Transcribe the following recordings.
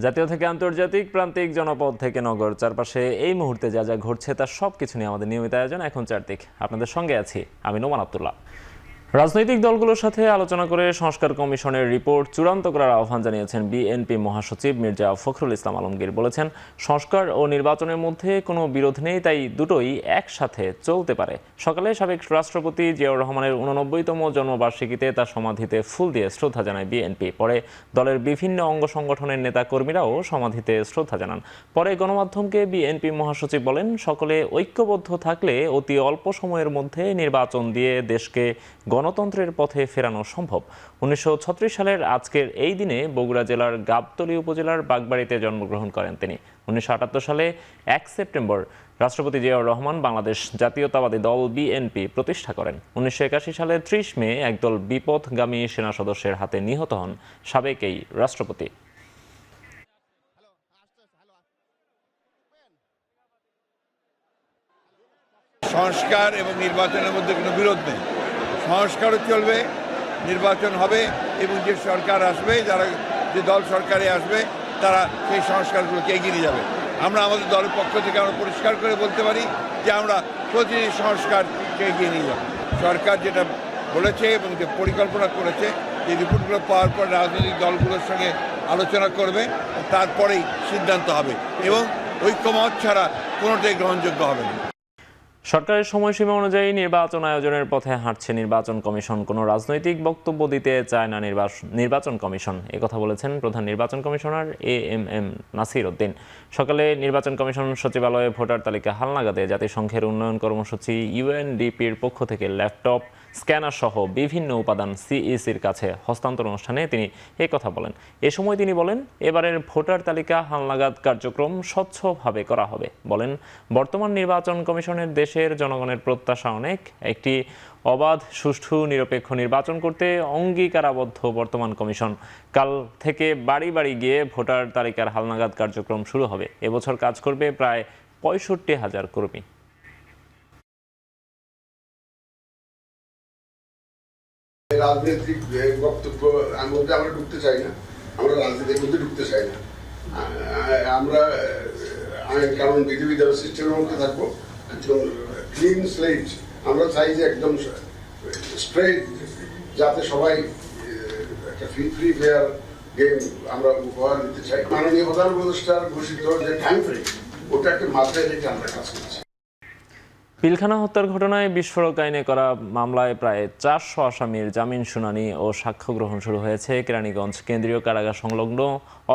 জাতীয় থেকে আন্তর্জাতিক, প্রান্তিক, জনপদ থেকে নগর, চারপাশে এই মুহূর্তে যা যা ঘটছে তার সবকিছু নিয়ে আমাদের নিয়মিত আয়োজন এখন চারদিক। আপনাদের সঙ্গে আছি আমি নোমান আব্দুল্লাহ। রাজনৈতিক দলগুলোর সাথে আলোচনা করে সংস্কার কমিশনের রিপোর্ট চূড়ান্ত করার আহ্বান জানিয়েছেন বিএনপি মহাসচিব মির্জা ফখরুল ইসলাম আলমগীর। বলেছেন, সংস্কার ও নির্বাচনের মধ্যে কোনো বিরোধ নেই, তাই দুটোই একসাথে চলতে পারে। সকালে সাবেক রাষ্ট্রপতি জিয়াউর রহমানের 89তম জন্মবার্ষিকীতে তার সমাধিতে ফুল দিয়ে শ্রদ্ধা জানায় বিএনপি। পরে দলের বিভিন্ন অঙ্গ সংগঠনের নেতা কর্মীরাও সমাধিতে শ্রদ্ধা জানান। পরে গণমাধ্যমকে বিএনপি মহাসচিব বলেন, সকলে ঐক্যবদ্ধ থাকলে অতি অল্প সময়ের মধ্যে নির্বাচন দিয়ে দেশকে গণতন্ত্রের পথে ফেরানো সম্ভব। 1936 সালের আজকের এই দিনে বগুড়া জেলার গাবতলী উপজেলার বাগবাড়িতে জন্মগ্রহণ করেন তিনি। 1978 সালে 1 সেপ্টেম্বর রাষ্ট্রপতি জিয়াউর রহমান বাংলাদেশ জাতীয়তাবাদী দল বিএনপি প্রতিষ্ঠা করেন। 1981 সালের 30 মে একদল বিপথগামী সেনা সদস্যের হাতে নিহত হন সাবেক এই রাষ্ট্রপতি। সংস্কার এবং নির্বাচনের মধ্যে কোনো বিরোধ নেই। সংস্কারও চলবে, নির্বাচন হবে, এবং যে সরকার আসবে, যে দল সরকারে আসবে তারা সেই সংস্কারগুলোকে এগিয়ে নিয়ে যাবে। আমরা আমাদের দলের পক্ষ থেকে আমরা পরিষ্কার করে বলতে পারি যে আমরা প্রতিটি সংস্কারকে এগিয়ে নিয়ে যাব। সরকার যেটা বলেছে এবং যে পরিকল্পনা করেছে, এই রিপোর্টগুলো পাওয়ার পর রাজনৈতিক দলগুলোর সঙ্গে আলোচনা করবে, তারপরেই সিদ্ধান্ত হবে, এবং ঐক্যমত ছাড়া কোনোটাই গ্রহণযোগ্য হবে না। সরকারের সময়সীমা অনুযায়ী নির্বাচন আয়োজনের পথে হাঁটছে নির্বাচন কমিশন। কোনো রাজনৈতিক বক্তব্য দিতে চায় না নির্বাচন কমিশন, একথা বলেছেন প্রধান নির্বাচন কমিশনার এএমএম নাসির উদ্দিন। সকালে নির্বাচন কমিশন সচিবালয়ে ভোটার তালিকা হালনাগাদে জাতিসংঘের উন্নয়ন কর্মসূচি ইউএনডিপির পক্ষ থেকে ল্যাপটপ, স্ক্যানার সহ বিভিন্ন উপাদান সিইসির কাছে হস্তান্তর অনুষ্ঠানে তিনি একথা বলেন। এ সময় তিনি বলেন, এবারের ভোটার তালিকা হালনাগাদ কার্যক্রম স্বচ্ছভাবে করা হবে। বলেন, বর্তমান নির্বাচন কমিশনের দেশের জনগণের প্রত্যাশা অনেক। একটি অবাধ, সুষ্ঠু, নিরপেক্ষ নির্বাচন করতে অঙ্গীকারাবদ্ধ বর্তমান কমিশন। কাল থেকে বাড়ি বাড়ি গিয়ে ভোটার তালিকার হালনাগাদ কার্যক্রম শুরু হবে। এবছর কাজ করবে প্রায় 65,000 কর্মী। রাজনৈতিক বক্তব্য মধ্যে আমরা ঢুকতে চাই না, আমরা রাজনীতির মধ্যে ঢুকতে চাই না। আমরা আইন কানুন বিধিবিধান সিস্টেমের মধ্যে থাকবো, একদম ক্লিন স্লেট। আমরা চাই যে একদম স্ট্রেট, যাতে সবাই একটা ফ্রি ফেয়ার গেম আমরা উপহার দিতে চাই। মাননীয় প্রধান উপদেষ্টার ঘোষিত যে টাইম ফ্রেম, ওটাকে মাথায় রেখে আমরা কাজ করছি। পিলখানা হত্যার ঘটনায় বিস্ফোরক আইনে করা মামলায় প্রায় 400 আসামির জামিন শুনানি ও সাক্ষ্য গ্রহণ শুরু হয়েছে কেরানীগঞ্জ কেন্দ্রীয় কারাগার সংলগ্ন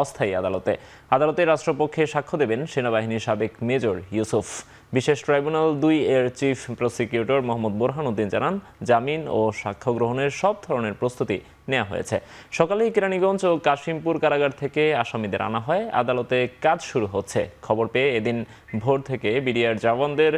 অস্থায়ী আদালতে। আদালতে রাষ্ট্রপক্ষে সাক্ষ্য দেবেন সেনাবাহিনীর সাবেক মেজর ইউসুফ। বিশেষ ট্রাইব্যুনাল 2 এর চিফ প্রসিকিউটর মোহাম্মদ বোরহান উদ্দিন জানান, জামিন ও সাক্ষ্য গ্রহণের সব ধরনের প্রস্তুতি নেওয়া হয়েছে। সকালেই কেরানীগঞ্জ ও কাশিমপুর কারাগার থেকে আসামিদের আনা হয়। আদালতে কাজ শুরু হচ্ছে। খবর পেয়ে এদিন ভোর থেকে বিডিআর জওয়ানদের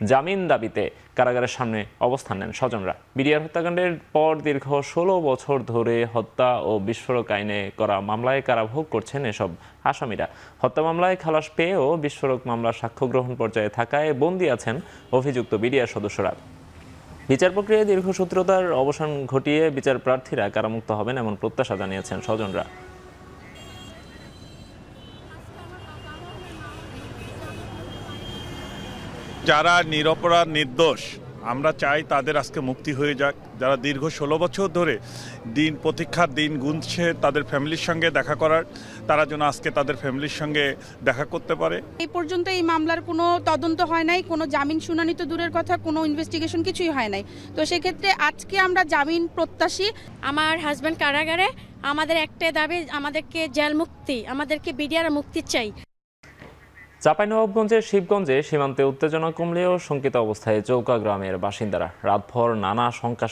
জামিন দাবিতে কারাগারের সামনে অবস্থান নেন স্বজনরা। বিডিআর হত্যাকাণ্ডের পর দীর্ঘ 16 বছর ধরে হত্যা ও বিস্ফোরক আইনে করা মামলায় কারাভোগ করছেন এসব আসামিরা। হত্যা মামলায় খালাস পেয়েও বিস্ফোরক মামলার সাক্ষ্য গ্রহণ পর্যায়ে থাকায় বন্দী আছেন অভিযুক্ত বিডিআর সদস্যরা। বিচার প্রক্রিয়ায় দীর্ঘসূত্রতার অবসান ঘটিয়ে বিচার প্রার্থীরা কারামুক্ত হবেন এমন প্রত্যাশা জানিয়েছেন স্বজনরা। যারা নিরপরাধ নির্দোষ, আমরা চাই তাদের আজকে মুক্তি হয়ে যাক। যারা দীর্ঘ 16 বছর ধরে প্রতীক্ষার দিন গুনছে তাদের ফ্যামিলির সঙ্গে দেখা করার, তারা যেন আজকে তাদের ফ্যামিলির সঙ্গে দেখা করতে পারে। এই পর্যন্ত এই মামলার কোনো তদন্ত হয় নাই, কোনো জামিন শুনানি তো দূরের কথা, কোনো ইনভেস্টিগেশন কিছুই হয় নাই। তো সেক্ষেত্রে আজকে আমরা জামিন প্রত্যাশী। আমার হাজব্যান্ড কারাগারে, আমাদের একটাই দাবি, আমাদেরকে জেল মুক্তি, আমাদেরকে বিডিআর মুক্তি চাই। চাঁপাইনবাবগঞ্জের শিবগঞ্জে সীমান্তে উত্তেজনা কমলেও শঙ্কিত অবস্থায় চৌকা গ্রামের বাসিন্দারা। রাতভর নানা শঙ্কা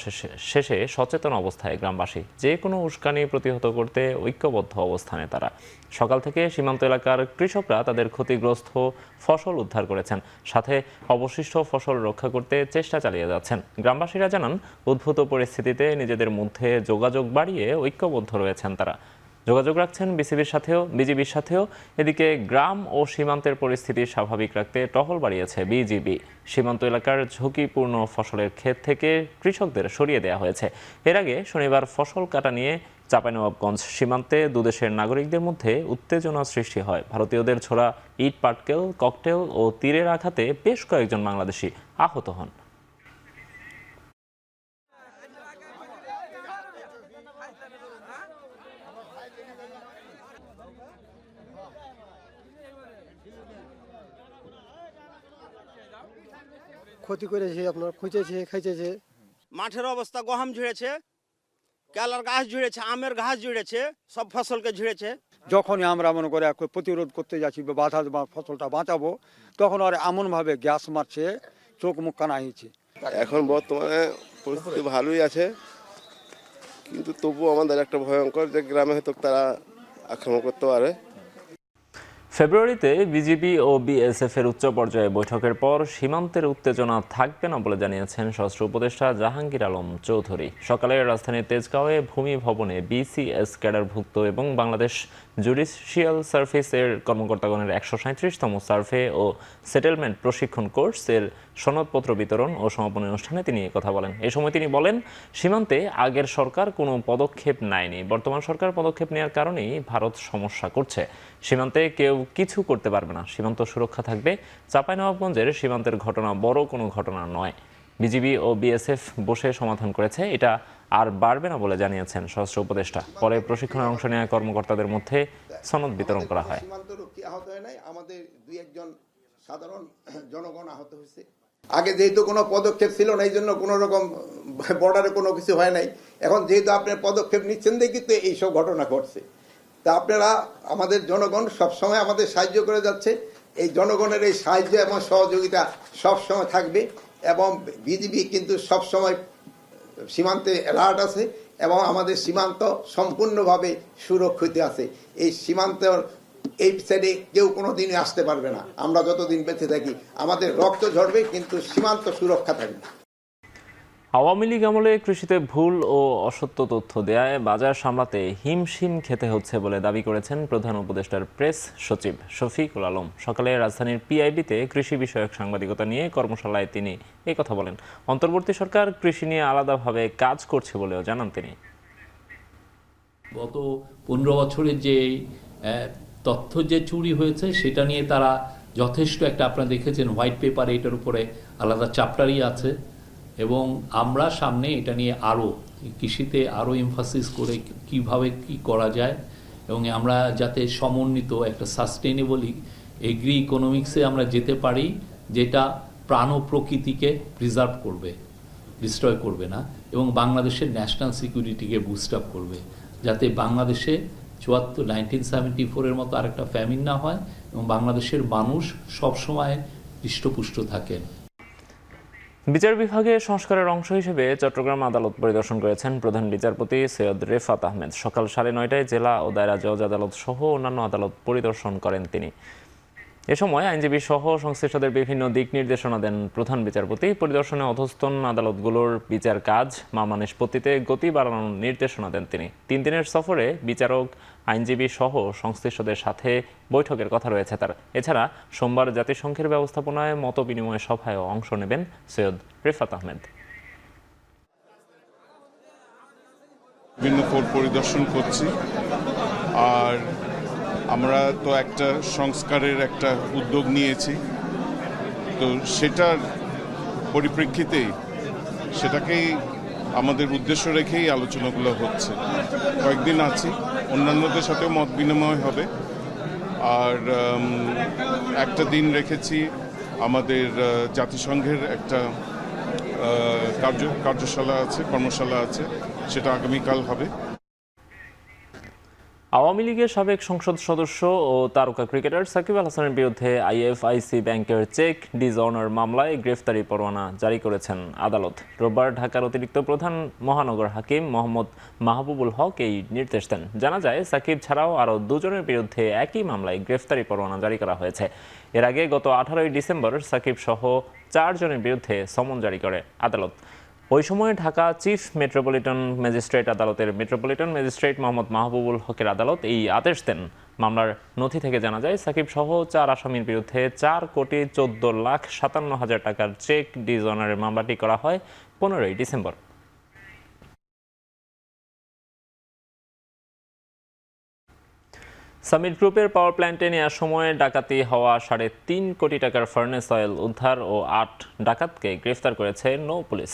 শেষে সচেতন অবস্থায় গ্রামবাসী। যে কোনো উস্কানি প্রতিহত করতে ঐক্যবদ্ধ অবস্থানে তারা। সকাল থেকে সীমান্ত এলাকার কৃষকরা তাদের ক্ষতিগ্রস্ত ফসল উদ্ধার করেছেন, সাথে অবশিষ্ট ফসল রক্ষা করতে চেষ্টা চালিয়ে যাচ্ছেন। গ্রামবাসীরা জানান, উদ্ভূত পরিস্থিতিতে নিজেদের মধ্যে যোগাযোগ বাড়িয়ে ঐক্যবদ্ধ রয়েছেন তারা। যোগাযোগ রাখছেন বিজিবির সাথেও। এদিকে গ্রাম ও সীমান্তের পরিস্থিতি স্বাভাবিক রাখতে টহল বাড়িয়েছে বিজিবি। সীমান্ত এলাকার ঝুঁকিপূর্ণ ফসলের ক্ষেত থেকে কৃষকদের সরিয়ে দেওয়া হয়েছে। এর আগে শনিবার ফসল কাটা নিয়ে চাঁপাইনবাবগঞ্জ সীমান্তে দুদেশের নাগরিকদের মধ্যে উত্তেজনা সৃষ্টি হয়। ভারতীয়দের ছোড়া ইট পাটকেল, ককটেল ও তীরের আঘাতে বেশ কয়েকজন বাংলাদেশি আহত হন। ক্ষতি করেছে, আপনার খুঁজেছে, খাইছেছে। মাঠের অবস্থা গহম ঝুড়েছে, কেলার গাছ ঝুড়েছে, আমের গাছ ঝুড়েছে, সব ফসলকে ঝুড়েছে। যখনই আমরা মনে করে প্রতিরোধ করতে যাচ্ছি বা ফসলটা বাঁচাবো, তখন আর এমনভাবে গ্যাস মারছে, চোখ মুখ কানা হয়েছে। এখন বর্তমানে পরিস্থিতি ভালোই আছে, কিন্তু তবুও আমাদের একটা ভয়ঙ্কর যে গ্রামে হয়তো তারা আক্রমণ করতে পারে। ফেব্রুয়ারিতে বিজিবি ও বিএসএফ এর উচ্চ পর্যায়ে বৈঠকের পর সীমান্তের উত্তেজনা থাকবে না বলে জানিয়েছেন স্বরাষ্ট্র উপদেষ্টা জাহাঙ্গীর আলম চৌধুরী। সকালে রাজধানীর তেজগাঁওয়ে ভূমি ভবনে বিসিএস ক্যাডারভুক্ত এবং বাংলাদেশ জুডিশিয়াল সার্ভিসের কর্মকর্তাগণের 137তম সার্ভে ও সেটেলমেন্ট প্রশিক্ষণ কোর্স এর সনদপত্র বিতরণ ও সমাপনী অনুষ্ঠানে তিনি কথা বলেন। এ সময় তিনি বলেন, সীমান্তে আগের সরকার কোনো পদক্ষেপ নেয়নি, বর্তমান সরকার পদক্ষেপ নেওয়ার কারণেই ভারত সমস্যা করছে। সীমান্তে কেউ কিছু করতে পারবে না, সীমান্ত সুরক্ষা থাকবে। চাঁপাইনবাবগঞ্জের সীমান্তের ঘটনা বড় কোনো ঘটনা নয়, বিজিবি ও বিএসএফ বসে সমাধান করেছে, এটা আর বাড়বে না বলে জানিয়েছেন স্বরাষ্ট্র উপদেষ্টা। পরে প্রশিক্ষণে অংশ নেওয়া কর্মকর্তাদের মধ্যে সনদ বিতরণ করা হয়। সীমান্তরক্ষী আহত হয় নাই, আমাদের দুই একজন সাধারণ জনগণ আহত হয়েছে। আগে যেহেতু কোনো পদক্ষেপ ছিল না, এই জন্য কোনো রকম বর্ডারে কোনো কিছু হয় নাই। এখন যেহেতু আপনার পদক্ষেপ নিচ্ছেন দেখি তো এইসব ঘটনা ঘটছে। তা আপনারা আমাদের জনগণ সবসময় আমাদের সাহায্য করে যাচ্ছে। এই জনগণের এই সাহায্য এবং সহযোগিতা সবসময় থাকবে, এবং বিজিবি কিন্তু সবসময় সীমান্তে অ্যালার্ট আছে এবং আমাদের সীমান্ত সম্পূর্ণভাবে সুরক্ষিত আছে। এই সীমান্তর এই সাইডে কেউ কোনো দিনই আসতে পারবে না। আমরা যতদিন বেঁচে থাকি আমাদের রক্ত ঝরবে, কিন্তু সীমান্ত সুরক্ষা থাকবে। আওয়ামী লীগ আমলে কৃষিতে ভুল ও অসত্য তথ্য দেয়ায় বাজার সামলাতে হিমশিম খেতে হচ্ছে বলে দাবি করেছেন প্রধান উপদেষ্টার প্রেস সচিব শফিকুল আলম। সকালে রাজধানীর পিআইবিতে কৃষি বিষয়ক সাংবাদিকতা নিয়ে কর্মশালায় তিনি এই কথা বলেন। অন্তর্বর্তী সরকার কৃষি নিয়ে আলাদাভাবে কাজ করছে বলেও জানান তিনি। গত 15 বছরের যে তথ্য যে চুরি হয়েছে সেটা নিয়ে তারা যথেষ্ট একটা, আপনারা দেখেছেন হোয়াইট পেপারে এটার উপরে আলাদা চ্যাপ্টারই আছে, এবং আমরা সামনে এটা নিয়ে আরও কৃষিতে আরও এমফাসিস করে কিভাবে কি করা যায়, এবং আমরা যাতে সমন্বিত একটা সাস্টেনেবলি এগ্রি ইকোনমিক্সে আমরা যেতে পারি, যেটা প্রাণ ও প্রকৃতিকে প্রিজার্ভ করবে, ডিস্ট্রয় করবে না, এবং বাংলাদেশের ন্যাশনাল সিকিউরিটিকে বুস্ট আপ করবে, যাতে বাংলাদেশে 1974-এর মতো আরেকটা ফ্যামিন না হয় এবং বাংলাদেশের মানুষ সবসময় হৃষ্টপুষ্ট থাকেন। বিচার বিভাগে সংস্কারের অংশ হিসেবে চট্টগ্রাম আদালত পরিদর্শন করেছেন প্রধান বিচারপতি সৈয়দ রেফাত আহমেদ। সকাল 9:30টায় জেলা ও দায়রা জজ আদালত সহ অন্যান্য আদালত পরিদর্শন করেন তিনি। এ সময় আইনজীবী সহ সংশ্লিষ্টদের বিভিন্ন দিক নির্দেশনা দেন প্রধান বিচারপতি। পরিদর্শনে অধস্তন আদালতগুলোর বিচার কাজ, মামলা নিষ্পত্তিতে গতি বাড়ানোর নির্দেশনা দেন তিনি। 3 দিনের সফরে বিচারক, আইনজীবী সহ সংশ্লিষ্টদের সাথে বৈঠকের কথা রয়েছে তার। এছাড়া সোমবার জাতিসংঘের ব্যবস্থাপনায় মত বিনিময় সভায়ও অংশ নেবেন সৈয়দ রেফাত আহমেদ। বিভিন্ন কোর্ট পরিদর্শন করছি, আর আমরা তো একটা সংস্কারের একটা উদ্যোগ নিয়েছি, তো সেটার পরিপ্রেক্ষিতেই সেটাকেই আমাদের উদ্দেশ্য রেখেই আলোচনাগুলো হচ্ছে। কয়েকদিন আছি, অন্যান্যদের সাথেও মত বিনিময় হবে, আর একটা দিন রেখেছি আমাদের জাতিসংঘের একটা কার্যশালা আছে, কর্মশালা আছে, সেটা আগামীকাল হবে। আওয়ামী লীগের সাবেক সংসদ সদস্য ও তারকা ক্রিকেটার সাকিব আল হাসানের বিরুদ্ধে আইএফআইসি ব্যাংকের চেক ডিসঅনার মামলায় গ্রেফতারি পরোয়ানা জারি করেছেন আদালত। রোববার ঢাকার অতিরিক্ত প্রধান মহানগর হাকিম মোহাম্মদ মাহবুবুল হক এই নির্দেশ দেন। জানা যায়, সাকিব ছাড়াও আরও 2 জনের বিরুদ্ধে একই মামলায় গ্রেফতারি পরোয়ানা জারি করা হয়েছে। এর আগে গত 18 ডিসেম্বর সাকিব সহ 4 জনের বিরুদ্ধে সমন জারি করে আদালত। ওই সময় ঢাকা চিফ মেট্রোপলিটন ম্যাজিস্ট্রেট আদালতের মেট্রোপলিটন ম্যাজিস্ট্রেট মোহাম্মদ মাহবুবুল হকের আদালত এই আদেশ দেন। মামলার নথি থেকে জানা যায়, সাকিব সহ 4 আসামির বিরুদ্ধে 4,14,57,000 টাকার চেক ডিজঅনারের মামলাটি করা হয় 15ই ডিসেম্বর। সামিট গ্রুপের পাওয়ার প্ল্যান্টে নেওয়ার সময় ডাকাতি হওয়া 3.5 কোটি টাকার ফার্নেস অয়েল উদ্ধার ও 8 ডাকাতকে গ্রেফতার করেছে নৌ পুলিশ।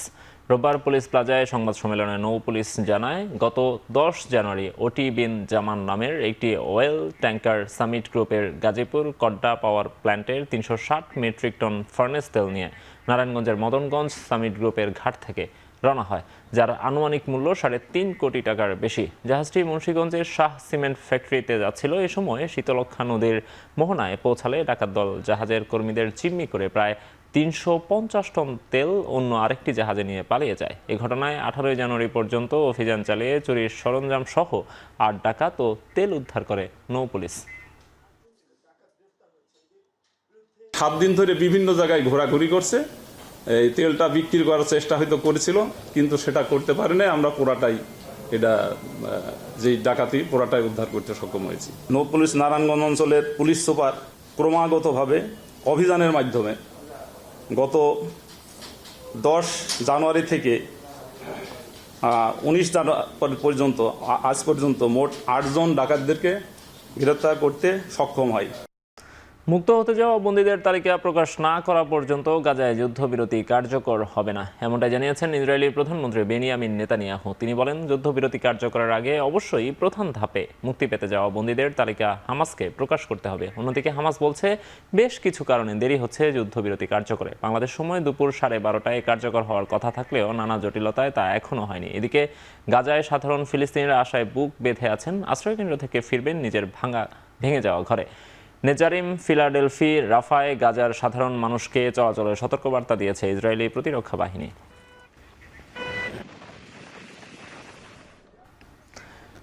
রোববার পুলিশ প্লাজায় সংবাদ সম্মেলনে নৌ পুলিশ জানায়, গত 10 জানুয়ারি ওটি বিন জামান নামের একটি অয়েল ট্যাঙ্কার সামিট গ্রুপের গাজীপুর কড্ডা পাওয়ার প্ল্যান্টের 360 মেট্রিক টন ফার্নেস তেল নিয়ে নারায়ণগঞ্জের মদনগঞ্জ সামিট গ্রুপের ঘাট থেকে রওনা হয়, যার আনুমানিক মূল্য 3.5 কোটি টাকার বেশি। জাহাজটি মুন্সিগঞ্জের শাহ সিমেন্ট ফ্যাক্টরিতে যাচ্ছিল। এ সময় শীতলক্ষা নদীর মোহনায় পৌঁছালে ডাকাত দল জাহাজের কর্মীদের জিম্মি করে প্রায় 350 টন তেল অন্য আরেকটি জাহাজে নিয়ে পালিয়ে যায়। এই ঘটনায় 18 জানুয়ারি পর্যন্ত অভিযান চালিয়ে চুরির সরঞ্জাম সহ 8 ডাকাত ও তেল উদ্ধার করে নৌ পুলিশ। 7 দিন ধরে বিভিন্ন জায়গায় ঘোরাঘুরি করছে। এই তেলটা বিক্রি করার চেষ্টা হয়তো করেছিল, কিন্তু সেটা করতে পারেনি। আমরা পুরাটাই এটা যেই ডাকাতি পুরাটাই উদ্ধার করতে সক্ষম হয়েছি। নৌ পুলিশ নারায়ণগঞ্জ অঞ্চলের পুলিশ সুপার ক্রমাগতভাবে অভিযানের মাধ্যমে গত 10 জানুয়ারি থেকে 19 জানুয়ারি পর্যন্ত আজ পর্যন্ত মোট 8 জন ডাকাতদেরকে গ্রেপ্তার করতে সক্ষম হয়। মুক্ত হতে যাওয়া বন্দীদের তালিকা প্রকাশ না করা পর্যন্ত গাজায় যুদ্ধবিরতি কার্যকর হবে না, এমনটাই জানিয়েছেন ইসরায়েলি প্রধানমন্ত্রী বেনিয়ামিন নেতানিয়াহু। তিনি বলেন, যুদ্ধবিরতি কার্যকরের আগে অবশ্যই প্রধান ধাপে মুক্তি পেতে যাওয়া বন্দীদের তালিকা হামাসকে প্রকাশ করতে হবে। অন্যদিকে হামাস বলছে, বেশ কিছু কারণে দেরি হচ্ছে যুদ্ধবিরতি কার্যকরে। বাংলাদেশ সময় দুপুর 12:30টায় কার্যকর হওয়ার কথা থাকলেও নানা জটিলতায় তা এখনও হয়নি। এদিকে গাজায় সাধারণ ফিলিস্তিনিরা আশায় বুক বেঁধে আছেন, আশ্রয়কেন্দ্র থেকে ফিরবেন নিজের ভেঙে যাওয়া ঘরে। নেজারিম, ফিলাডেলফি, রাফায় গাজার সাধারণ মানুষকে চলাচলের সতর্কবার্তা দিয়েছে ইসরায়েলি প্রতিরক্ষা বাহিনী।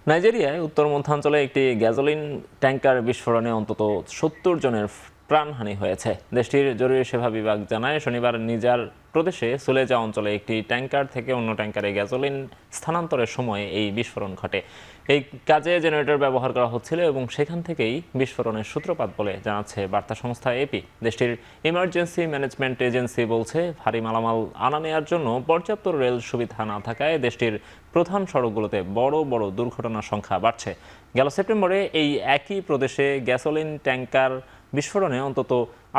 নাইজেরিয়ায় উত্তর মধ্যাঞ্চলে একটি গ্যাসোলিন ট্যাঙ্কার বিস্ফোরণে অন্তত 70 জনের প্রাণহানি হয়েছে। দেশটির জরুরি সেবা বিভাগ জানায়, শনিবার নিজার প্রদেশে সুলেজা অঞ্চলে একটি ট্যাঙ্কার থেকে অন্য ট্যাঙ্কারে গ্যাসোলিন স্থানান্তরের সময় এই বিস্ফোরণ ঘটে। এই কাজে জেনারেটর ব্যবহার করা হচ্ছিল এবং সেখান থেকেই বিস্ফোরণের সূত্রপাত বলে জানাচ্ছে বার্তা সংস্থা এপি। দেশটির ইমার্জেন্সি ম্যানেজমেন্ট এজেন্সি বলছে, ভারী মালামাল আনা নেওয়ার জন্য পর্যাপ্ত রেল সুবিধা না থাকায় দেশটির প্রধান সড়কগুলোতে বড় বড় দুর্ঘটনার সংখ্যা বাড়ছে। গেল সেপ্টেম্বরে এই একই প্রদেশে গ্যাসোলিন ট্যাঙ্কার বিস্ফোরণে অন্তত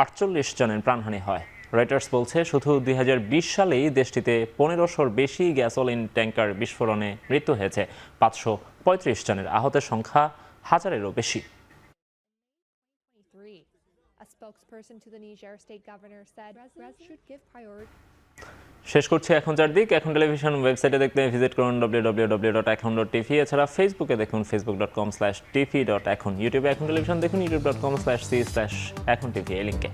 48 জনের প্রাণহানি হয়। রয়টার্স বলছে, শুধু 2020 সালেই দেশটিতে 1500-র বেশি গ্যাসোলিন ট্যাঙ্কার বিস্ফোরণে মৃত্যু হয়েছে। 535 জনের আহতের সংখ্যা 1000-এরও বেশি। শেষ করছি এখন চারদিক। এখন টেলিভিশন ওয়েবসাইটে দেখতে ভিজিট করুন www.ekhon.tv। এছাড়া ফেসবুকে দেখুন facebook.com/tv.ekhon। ইউটিউবে এখন টেলিভিশন দেখুন youtube.com/c/ekhon tv এই লিঙ্কে।